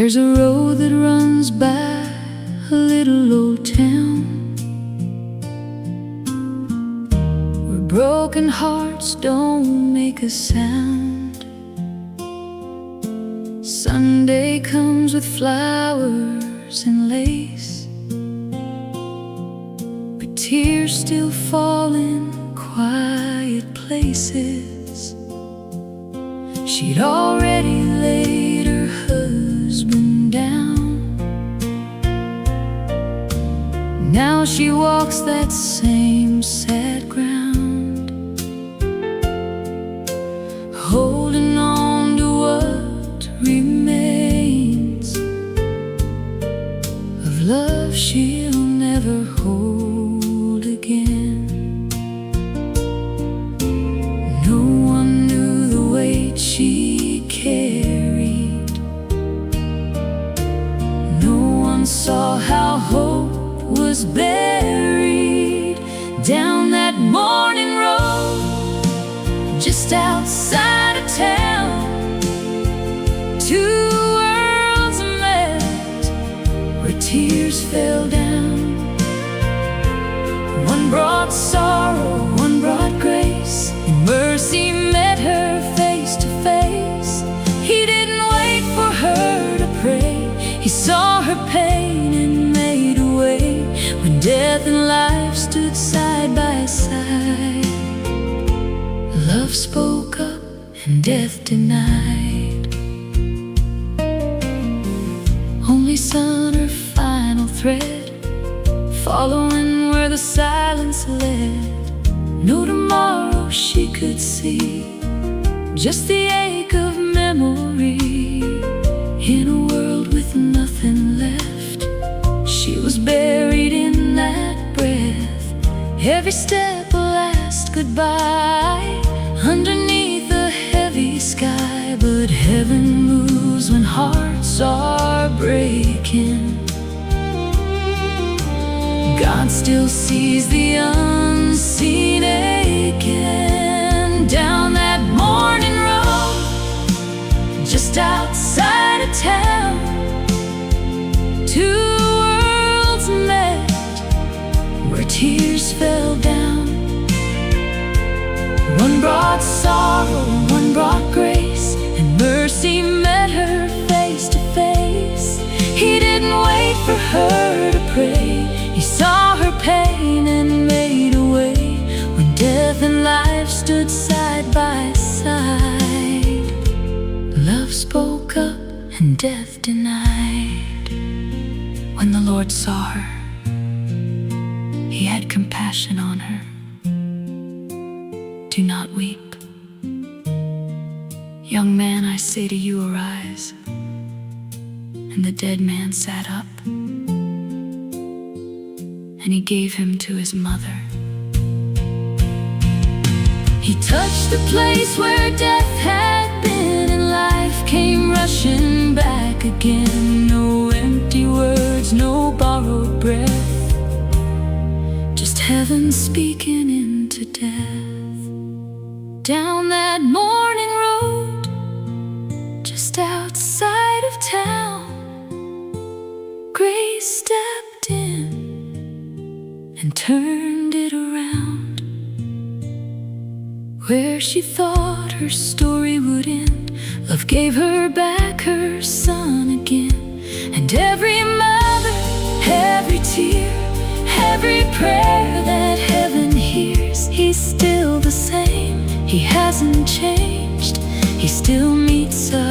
There's a road that runs by a little old town where broken hearts don't make a sound. Sunday comes with flowers and lace, but tears still fall in quiet places. She'd already laid her husband down. Now she walks that same sad ground, holding on to what remains of love she'll never hold again. No one knew the weight she carried. No one saw how hope was buried down that Mourning road just outside of town. Two worlds met where tears fell down. One brought sorrow, one brought grace, and mercy met her face to face. He didn't wait for her to pray. He saw her pain and made a way. When death and life stood side by side, love spoke up and death denied. Only sun, her final thread, following where the silence led. No tomorrow she could see, just the ache of memory. In a world with nothing left, she was buried in that breath. Every step a last goodbye underneath a heavy sky. But heaven moves when hearts are breaking. God still sees the unseen aching. Down that Mourning road just outside of town, two worlds met where tears fell down. One brought sorrow, one brought grace, and mercy met her face to face. He didn't wait for her to pray. He saw her pain and made a way. When death and life stood side by side, love spoke up and death denied. When the Lord saw her, He had compassion on her. Do not weep. Young man, I say to you, arise. And the dead man sat up, and he gave him to his mother. He touched the place where death had been, and life came rushing back again. No empty words, no borrowed breath, just heaven speaking into death. Down that Mourning road just outside of town, grace stepped in and turned it around. Where she thought her story would end, love gave her back her son again. And every mother, every tear, every prayer that heaven hears, He's still the same. He hasn't changed. He still meets us